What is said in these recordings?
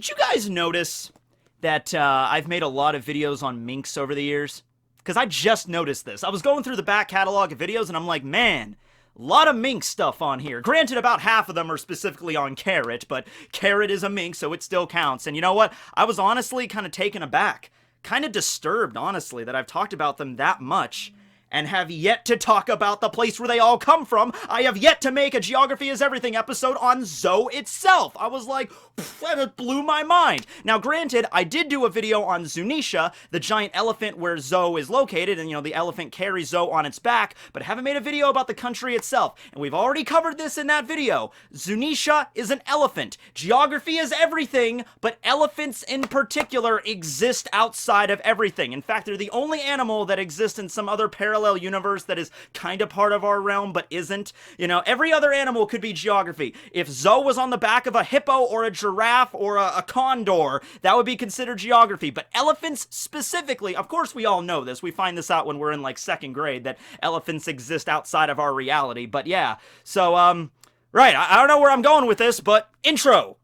Did you guys notice that I've made a lot of videos on minks over the years? Because I just noticed this. I was going through the back catalog of videos and I'm like, man, a lot of mink stuff on here. Granted, about half of them are specifically on Carrot, but Carrot is a mink, so it still counts. And you know what? I was honestly kind of taken aback. Kind of disturbed, honestly, that I've talked about them that much and have yet to talk about the place where they all come from. I have yet to make a Geography is Everything episode on ZOU itself. I was like, that blew my mind. Now, granted, I did do a video on Zunesha, the giant elephant where ZOU is located, and, you know, the elephant carries ZOU on its back, but I haven't made a video about the country itself, and we've already covered this in that video. Zunesha is an elephant. Geography is everything, but elephants in particular exist outside of everything. In fact, they're the only animal that exists in some other parallel universe that is kind of part of our realm, but isn't. You know, every other animal could be geography. If ZOU was on the back of a hippo or a giraffe or a condor, that would be considered geography. But elephants specifically, of course we all know this. We find this out when we're in like second grade, that elephants exist outside of our reality. But yeah, so, right, I don't know where I'm going with this, but intro!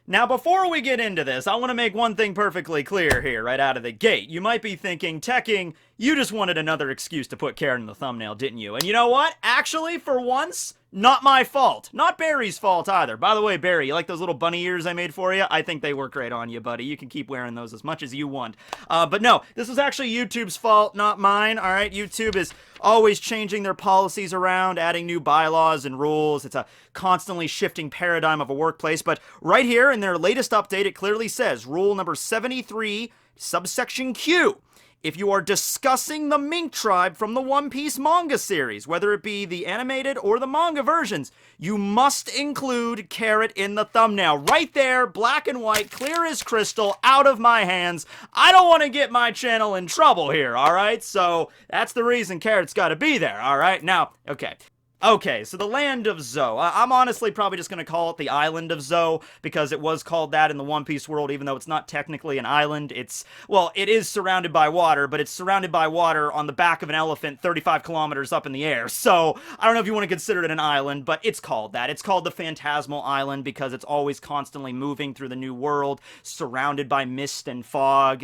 Now, before we get into this, I want to make one thing perfectly clear here, right out of the gate. You might be thinking, Tekking, you just wanted another excuse to put Karen in the thumbnail, didn't you? And you know what? Actually, for once, not my fault. Not Barry's fault either. By the way, Barry, you like those little bunny ears I made for you? I think they work great on you, buddy. You can keep wearing those as much as you want. But no, this was actually YouTube's fault, not mine, alright? YouTube is always changing their policies around, adding new bylaws and rules. It's a constantly shifting paradigm of a workplace. But right here in their latest update, it clearly says, rule number 73, subsection Q. If you are discussing the mink tribe from the One Piece manga series, whether it be the animated or the manga versions, you must include Carrot in the thumbnail. Right there, black and white, clear as crystal, out of my hands. I don't want to get my channel in trouble here, alright? So, that's the reason Carrot's got to be there, alright? Now, okay, so the land of ZOU. I'm honestly probably just going to call it the island of ZOU, because it was called that in the One Piece world, even though it's not technically an island. It's, well, it is surrounded by water, but it's surrounded by water on the back of an elephant 35 kilometers up in the air. So, I don't know if you want to consider it an island, but it's called that. It's called the Phantasmal Island because it's always constantly moving through the new world, surrounded by mist and fog.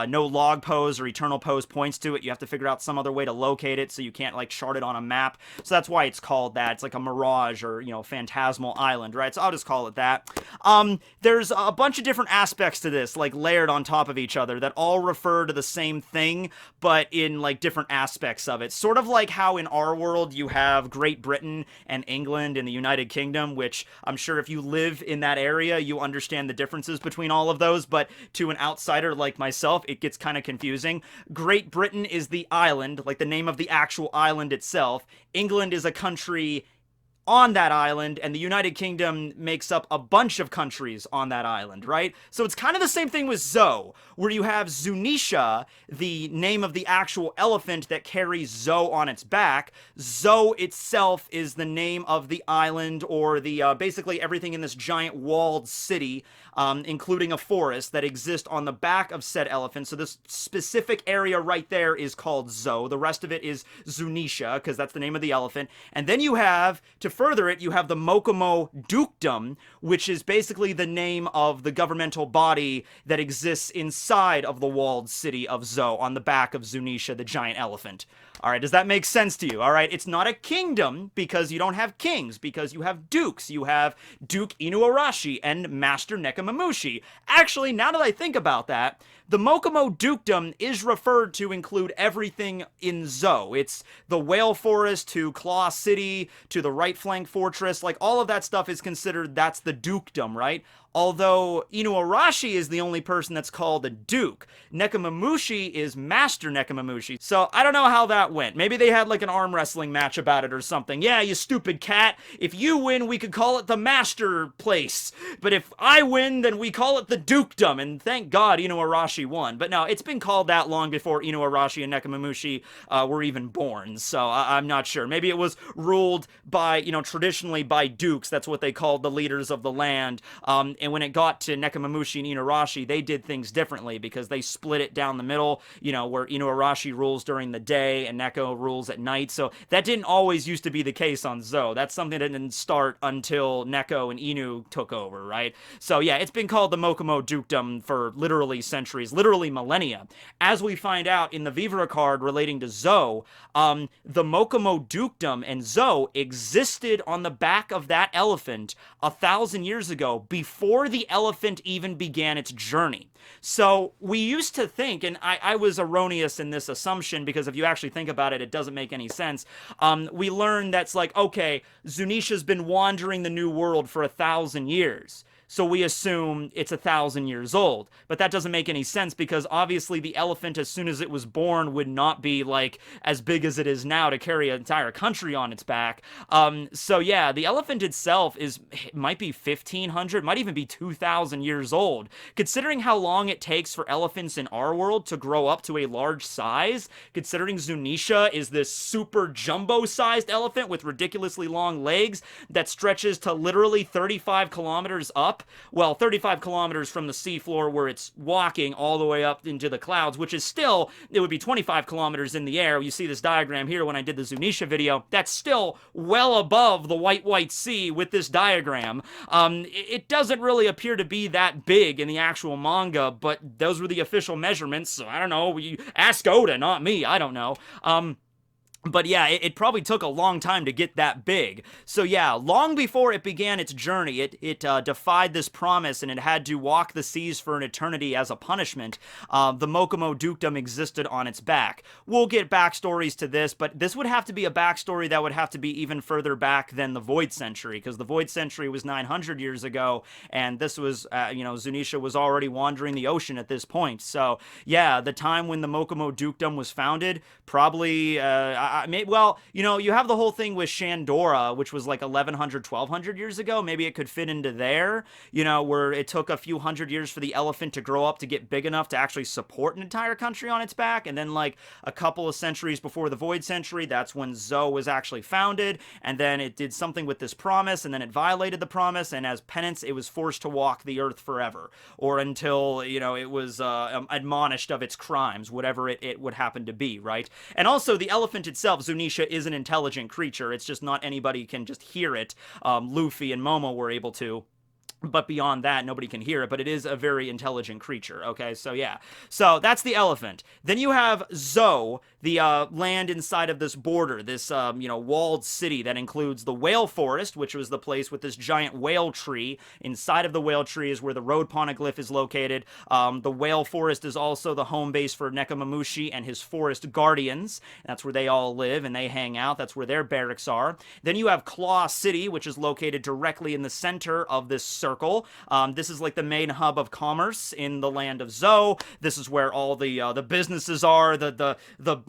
No log pose or eternal pose points to it. You have to figure out some other way to locate it, so you can't, like, chart it on a map. So that's why it's called that. It's like a mirage or, you know, phantasmal island, right? So I'll just call it that. There's a bunch of different aspects to this, like layered on top of each other, that all refer to the same thing, but in like different aspects of it. Sort of like how in our world you have Great Britain and England and the United Kingdom, which I'm sure if you live in that area, you understand the differences between all of those, but to an outsider like myself, it gets kind of confusing. Great Britain is the island, like the name of the actual island itself. England is a country on that island, and the United Kingdom makes up a bunch of countries on that island, right? So it's kind of the same thing with ZOU, where you have Zunesha, the name of the actual elephant that carries ZOU on its back. ZOU itself is the name of the island, or the, basically everything in this giant walled city, including a forest that exists on the back of said elephant. So this specific area right there is called ZOU. The rest of it is Zunesha, because that's the name of the elephant. And then you have, to further it, you have the Mokomo Dukedom, which is basically the name of the governmental body that exists inside of the walled city of ZOU, on the back of Zunesha, the giant elephant. Alright, does that make sense to you? Alright, it's not a kingdom, because you don't have kings, because you have dukes. You have Duke Inuarashi and Master Nekomamushi. Actually, now that I think about that, the Mokomo Dukedom is referred to include everything in ZOU. It's the Whale Forest to Claw City to the Right Flank Fortress. Like, all of that stuff is considered, that's the dukedom, right? Although Inuarashi is the only person that's called a duke. Nekomamushi is Master Nekomamushi. So I don't know how that went. Maybe they had like an arm wrestling match about it or something. Yeah, you stupid cat. If you win, we could call it the Master Place. But if I win, then we call it the Dukedom. And thank God Inuarashi won. But no, it's been called that long before Inuarashi and Nekomamushi were even born. So I'm not sure. Maybe it was ruled by, you know, traditionally by dukes. That's what they called the leaders of the land. And when it got to Nekomamushi and Inuarashi, they did things differently because they split it down the middle, you know, where Inuarashi rules during the day and Neko rules at night. So that didn't always used to be the case on ZOU. That's something that didn't start until Neko and Inu took over, right? So yeah, it's been called the Mokomo Dukedom for literally centuries, literally millennia. As we find out in the Vivara card relating to ZOU, the Mokomo Dukedom and ZOU existed on the back of that elephant 1,000 years ago, before the elephant even began its journey. So we used to think, and I was erroneous in this assumption, because if you actually think about it, it doesn't make any sense. We learned that's like, okay, Zunesha's been wandering the New World for 1,000 years. So we assume it's 1,000 years old. But that doesn't make any sense, because obviously the elephant, as soon as it was born, would not be like as big as it is now to carry an entire country on its back. So yeah, the elephant itself might be 1,500, might even be 2,000 years old. Considering how long it takes for elephants in our world to grow up to a large size, considering Zunesha is this super jumbo-sized elephant with ridiculously long legs that stretches to literally 35 kilometers up. Well, 35 kilometers from the seafloor where it's walking all the way up into the clouds, which is still, it would be 25 kilometers in the air. You see this diagram here when I did the Zunesha video. That's still well above the white sea with this diagram. It doesn't really appear to be that big in the actual manga, but those were the official measurements, so I don't know. You ask Oda, not me. I don't know. But yeah, it probably took a long time to get that big. So yeah, long before it began its journey, it defied this promise, and it had to walk the seas for an eternity as a punishment. The Mokomo Dukedom existed on its back. We'll get backstories to this, but this would have to be a backstory that would have to be even further back than the Void Century, because the Void Century was 900 years ago, and this was, Zunesha was already wandering the ocean at this point. So yeah, the time when the Mokomo Dukedom was founded, probably, you have the whole thing with Shandora, which was like 1,100, 1,200 years ago. Maybe it could fit into there, where it took a few hundred years for the elephant to grow up to get big enough to actually support an entire country on its back. And then like a couple of centuries before the Void Century, that's when ZOU was actually founded. And then it did something with this promise, and then it violated the promise. And as penance, it was forced to walk the earth forever, or until, it was admonished of its crimes, whatever it would happen to be, right? And also the elephant itself, Zunesha, is an intelligent creature. It's just not anybody can just hear it. Luffy and Momo were able to. But beyond that, nobody can hear it, but it is a very intelligent creature, okay? So yeah. So that's the elephant. Then you have ZOU, the land inside of this border, this, walled city that includes the whale forest, which was the place with this giant whale tree. Inside of the whale tree is where the road poneglyph is located. The whale forest is also the home base for Nekomamushi and his forest guardians. That's where they all live and they hang out. That's where their barracks are. Then you have Claw City, which is located directly in the center of this circle. This is like the main hub of commerce in the land of ZOU. This is where all the businesses are, the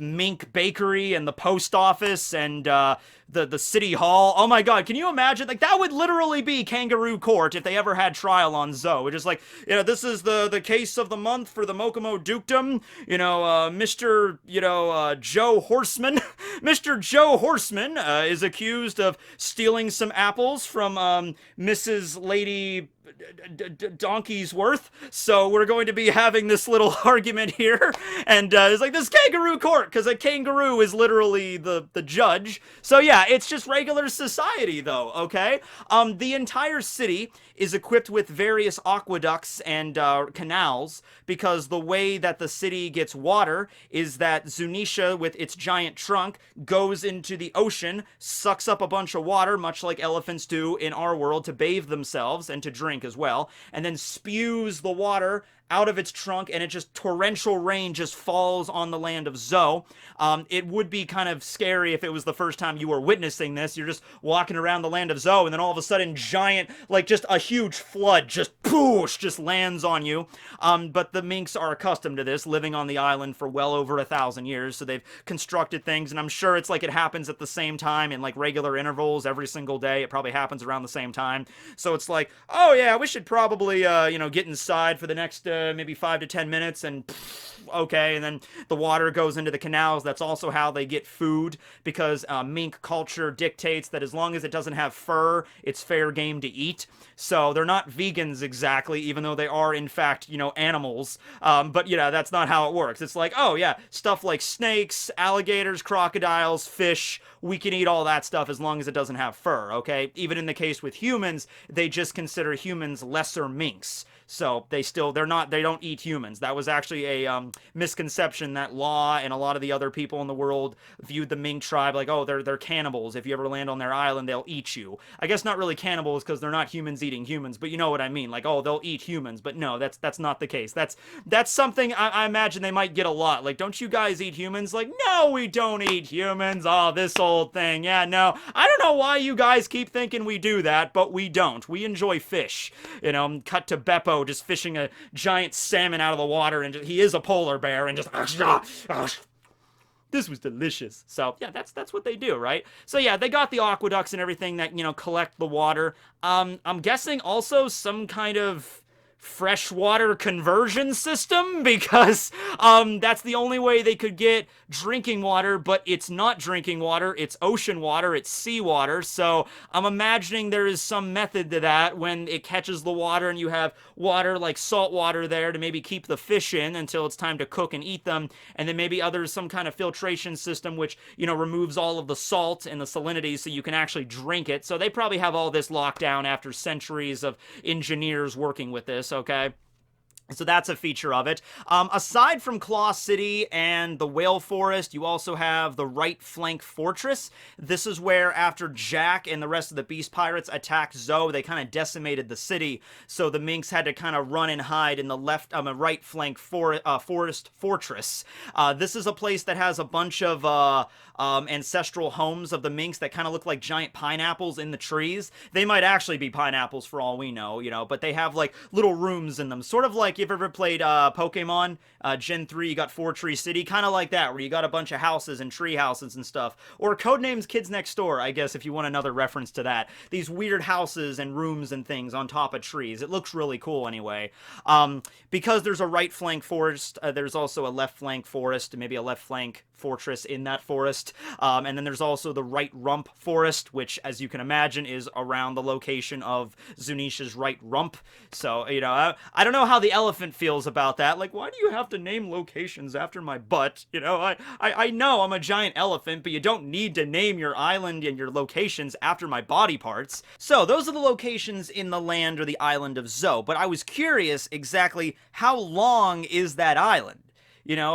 mink bakery and the post office and the city hall. Oh my god, can you imagine? Like, that would literally be Kangaroo Court if they ever had trial on ZOU. It's just like, this is the case of the month for the Mokomo Dukedom. Mr. Joe Horseman. Mr. Joe Horseman is accused of stealing some apples from Mrs. Lady Donkey's Worth. So we're going to be having this little argument here, and it's like this Kangaroo Court, because a kangaroo is literally the judge. So yeah, it's just regular society though, okay? The entire city is equipped with various aqueducts and canals, because the way that the city gets water is that Zunesha, with its giant trunk, goes into the ocean, sucks up a bunch of water, much like elephants do in our world, to bathe themselves and to drink as well, and then spews the water out of its trunk, and it just torrential rain just falls on the land of ZOU. It would be kind of scary if it was the first time you were witnessing this. You're just walking around the land of ZOU, and then all of a sudden, giant, like just a huge flood, just poosh, just lands on you. But the minks are accustomed to this, living on the island for well over 1,000 years, so they've constructed things, and I'm sure it's like it happens at the same time in like regular intervals every single day. It probably happens around the same time. So it's like, oh yeah, we should probably, get inside for the next maybe 5 to 10 minutes, and okay, and then the water goes into the canals. That's also how they get food, because mink culture dictates that as long as it doesn't have fur, it's fair game to eat. So they're not vegans exactly, even though they are, in fact, animals. But, that's not how it works. It's like, oh, yeah, stuff like snakes, alligators, crocodiles, fish, we can eat all that stuff as long as it doesn't have fur, okay? Even in the case with humans, they just consider humans lesser minks. So they don't eat humans. That was actually a misconception that Law and a lot of the other people in the world viewed the Mink tribe like, oh, they're cannibals. If you ever land on their island, they'll eat you. I guess not really cannibals because they're not humans eating humans, but you know what I mean. Like, oh, they'll eat humans. But no, that's not the case. That's something I imagine they might get a lot. Like, don't you guys eat humans? Like, no, we don't eat humans. Oh, this old thing. Yeah, no. I don't know why you guys keep thinking we do that, but we don't. We enjoy fish. Cut to Beppo just fishing a giant salmon out of the water, and he is a polar bear, and just this was delicious. So yeah, that's what they do, right? So yeah, they got the aqueducts and everything that collect the water. I'm guessing also some kind of freshwater conversion system, because that's the only way they could get drinking water, but it's not drinking water, it's ocean water, it's seawater. So I'm imagining there is some method to that when it catches the water and you have water like salt water there to maybe keep the fish in until it's time to cook and eat them, and then maybe some kind of filtration system which removes all of the salt and the salinity so you can actually drink it. So they probably have all this locked down after centuries of engineers working with this. Okay, so that's a feature of it. Aside from Claw City and the Whale Forest, you also have the Right Flank Fortress. This is where, after Jack and the rest of the Beast Pirates attacked ZOU, they kind of decimated the city. So the Minks had to kind of run and hide in the Right Flank Forest Fortress. This is a place that has a bunch of ancestral homes of the Minks that kind of look like giant pineapples in the trees. They might actually be pineapples for all we know, but they have like little rooms in them, sort of like you've ever played Pokemon Gen 3, you got 4 Tree City, kind of like that, where you got a bunch of houses and tree houses and stuff. Or Codenames Kids Next Door, I guess, if you want another reference to that. These weird houses and rooms and things on top of trees. It looks really cool anyway. Because there's a right flank forest, there's also a left flank forest, maybe a left flank fortress in that forest. And then there's also the Right Rump Forest, which, as you can imagine, is around the location of Zunesha's right rump. So, I don't know how the elephant feels about that. Like, why do you have to name locations after my butt? I know I'm a giant elephant, but you don't need to name your island and your locations after my body parts. So, those are the locations in the land or the island of ZOU. But I was curious exactly how long is that island?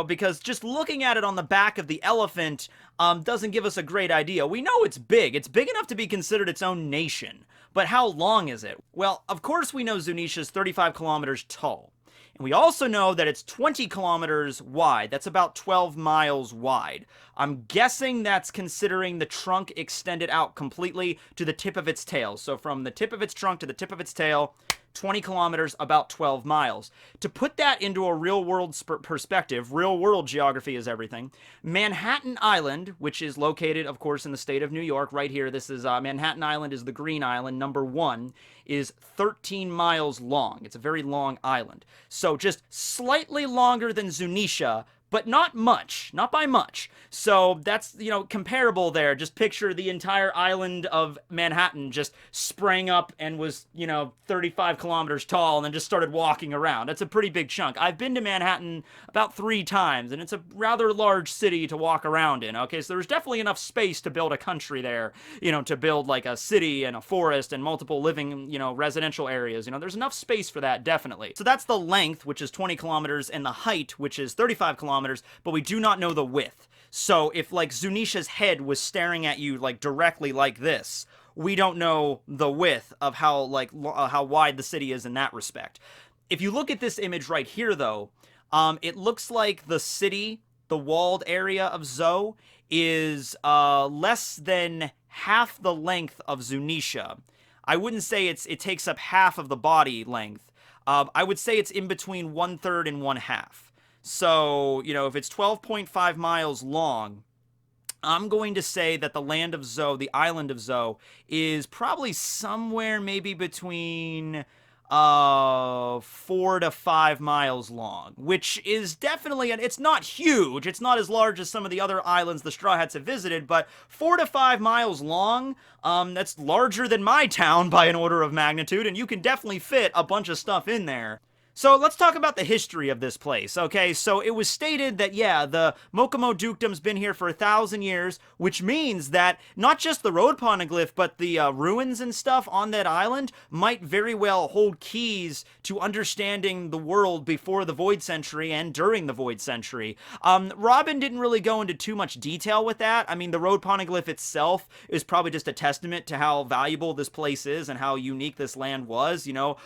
Because just looking at it on the back of the elephant doesn't give us a great idea. We know it's big. It's big enough to be considered its own nation. But how long is it? Well, of course we know Zunesha's 35 kilometers tall. And we also know that it's 20 kilometers wide. That's about 12 miles wide. I'm guessing that's considering the trunk extended out completely to the tip of its tail. So from the tip of its trunk to the tip of its tail, 20 kilometers, about 12 miles. To put that into a real-world perspective, real-world geography is everything. Manhattan Island, which is located, of course, in the state of New York, right here. This is Manhattan Island is the green island, number 1, is 13 miles long. It's a very long island. So just slightly longer than Zunesha, but not much, not by much. So that's, comparable there. Just picture the entire island of Manhattan just sprang up and was, 35 kilometers tall and then just started walking around. That's a pretty big chunk. I've been to Manhattan about 3 times, and it's a rather large city to walk around in, okay? So there's definitely enough space to build a country there, to build like a city and a forest and multiple living, residential areas. There's enough space for that, definitely. So that's the length, which is 20 kilometers, and the height, which is 35 kilometers. But we do not know the width. So if like Zunesha's head was staring at you like directly like this, we don't know the width of how wide the city is in that respect. If you look at this image right here though, it looks like the city, the walled area of ZOU, is less than half the length of Zunesha. I wouldn't say it takes up half of the body length. I would say it's in between 1/3 and 1/2. So, if it's 12.5 miles long, I'm going to say that the land of ZOU, the island of ZOU, is probably somewhere maybe between 4 to 5 miles long, which is definitely, and it's not huge. It's not as large as some of the other islands the Straw Hats have visited, but 4 to 5 miles long. That's larger than my town by an order of magnitude, and you can definitely fit a bunch of stuff in there. So let's talk about the history of this place, okay? So it was stated that, yeah, the Mokomo Dukedom's been here for 1,000 years, which means that not just the road poneglyph, but the ruins and stuff on that island might very well hold keys to understanding the world before the Void Century and during the Void Century. Robin didn't really go into too much detail with that. I mean, the road poneglyph itself is probably just a testament to how valuable this place is and how unique this land was, you know,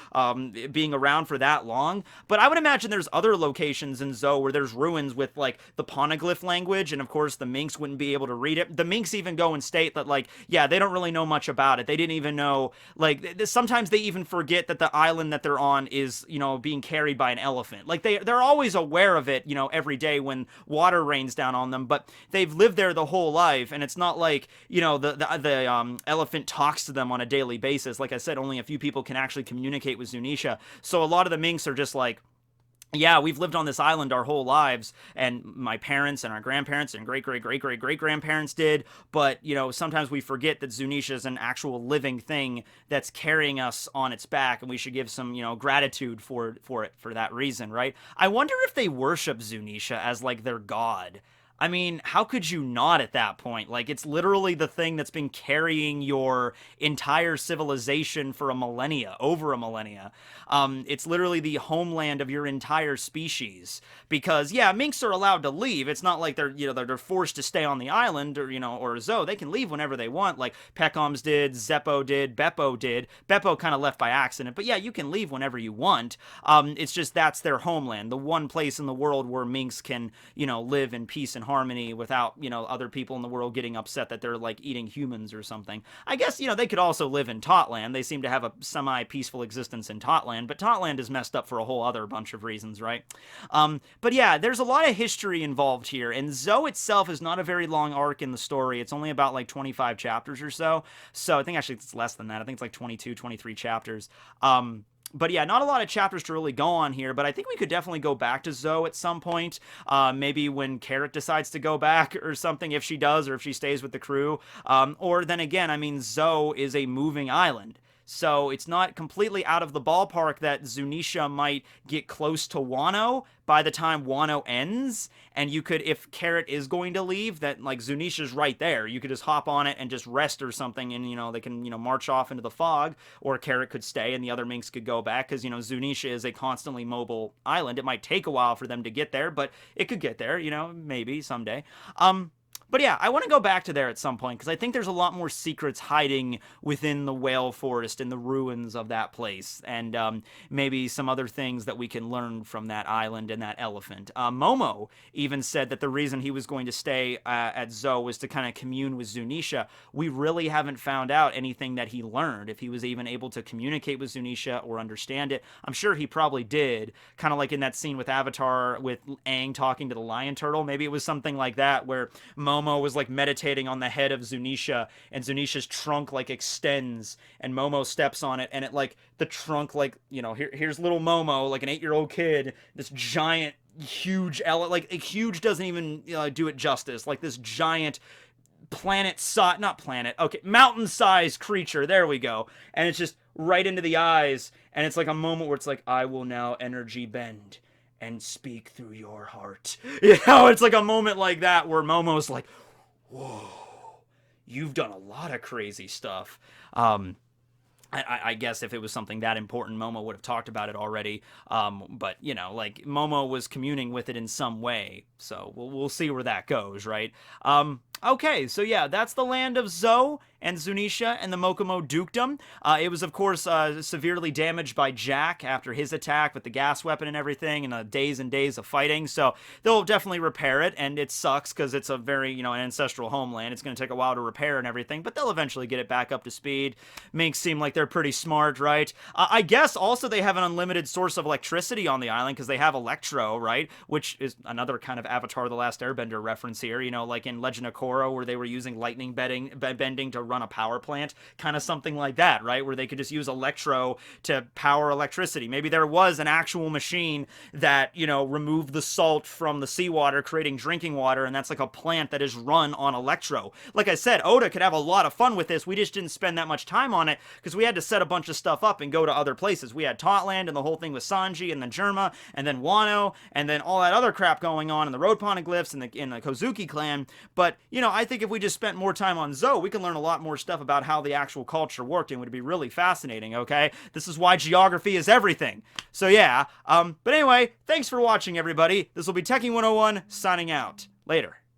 being around for that long. But I would imagine there's other locations in ZOU where there's ruins with, like, the poneglyph language, and of course the minks wouldn't be able to read it. The minks even go and state that, like, yeah, they don't really know much about it. They didn't even know, like, sometimes they even forget that the island that they're on is, you know, being carried by an elephant. Like, they're always aware of it, you know, every day when water rains down on them, but they've lived there the whole life, and it's not like, you know, the elephant talks to them on a daily basis. Like I said, only a few people can actually communicate with Zunesha, so a lot of the minks are just like, yeah, we've lived on this island our whole lives, and my parents and our grandparents and great-great-great-great-great-grandparents did, but, you know, sometimes we forget that Zunesha is an actual living thing that's carrying us on its back, and we should give some, you know, gratitude for it for that reason, right? I wonder if they worship Zunesha as, like, their god. I mean, how could you not at that point? Like, it's literally the thing that's been carrying your entire civilization for a millennia, over a millennia. It's literally the homeland of your entire species. Because, yeah, minks are allowed to leave. It's not like they're, you know, they're forced to stay on the island, or, you know, or ZOU. They can leave whenever they want, like Pecoms did, Zeppo did, Beppo did. Beppo kind of left by accident, but yeah, you can leave whenever you want. It's just that's their homeland, the one place in the world where minks can, you know, live in peace and harmony without, you know, other people in the world getting upset that they're, like, eating humans or something. I guess, you know, they could also live in Totland. They seem to have a semi-peaceful existence in Totland, but Totland is messed up for a whole other bunch of reasons, right? But yeah, there's a lot of history involved here, and ZOU itself is not a very long arc in the story. It's only about, like, 25 chapters or so. So I think actually it's less than that. I think it's like 22, 23 chapters. But yeah, not a lot of chapters to really go on here, but I think we could definitely go back to ZOU at some point. Maybe when Carrot decides to go back or something, if she does, or if she stays with the crew. Or then again, I mean, ZOU is a moving island. So it's not completely out of the ballpark that Zunesha might get close to Wano by the time Wano ends. And you could, if Carrot is going to leave, that, like, Zunesha's right there. You could just hop on it and just rest or something, and, you know, they can, you know, march off into the fog. Or Carrot could stay and the other minks could go back, because, you know, Zunesha is a constantly mobile island. It might take a while for them to get there, but it could get there, you know, maybe someday. But yeah, I want to go back to there at some point, because I think there's a lot more secrets hiding within the whale forest and the ruins of that place, and maybe some other things that we can learn from that island and that elephant. Momo even said that the reason he was going to stay at ZOU was to kind of commune with Zunesha. We really haven't found out anything that he learned, if he was even able to communicate with Zunesha or understand it. I'm sure he probably did, kind of like in that scene with Avatar with Aang talking to the lion turtle. Maybe it was something like that, where Momo was, like, meditating on the head of Zunesha, and Zunesha's trunk, like, extends, and Momo steps on it, and it, like, the trunk, like, you know, here's little Momo, like an 8-year-old kid, this giant, huge, like, huge doesn't even do it justice, like this giant mountain-sized creature, there we go, and it's just right into the eyes, and it's like a moment where it's like, I will now energy bend and speak through your heart. You know, it's like a moment like that where Momo's like, whoa, you've done a lot of crazy stuff. I guess if it was something that important, Momo would have talked about it already. But, you know, like, Momo was communing with it in some way. So we'll see where that goes, right? Okay, so yeah, that's the land of ZOU and Zunesha and the Mokomo Dukedom. It was, of course, severely damaged by Jack after his attack with the gas weapon and everything, and days and days of fighting. So they'll definitely repair it, and it sucks because it's a very, you know, an ancestral homeland. It's going to take a while to repair and everything, but they'll eventually get it back up to speed. Minks seem like they're pretty smart, right? I guess also they have an unlimited source of electricity on the island because they have Electro, right? Which is another kind of Avatar: The Last Airbender reference here, you know, like in Legend of Korra, Zoro where they were using lightning bending to run a power plant, kind of something like that, right? Where they could just use electro to power electricity. Maybe there was an actual machine that, you know, removed the salt from the seawater, creating drinking water, and that's like a plant that is run on electro. Like I said, Oda could have a lot of fun with this. We just didn't spend that much time on it because we had to set a bunch of stuff up and go to other places. We had Tautland and the whole thing with Sanji and then Germa and then Wano and then all that other crap going on in the Road Poneglyphs and in the Kozuki clan. But, you know, I think if we just spent more time on ZOU, we can learn a lot more stuff about how the actual culture worked, and it would be really fascinating, okay? This is why geography is everything. So yeah, but anyway, thanks for watching, everybody. This will be Tekking101 signing out. Later.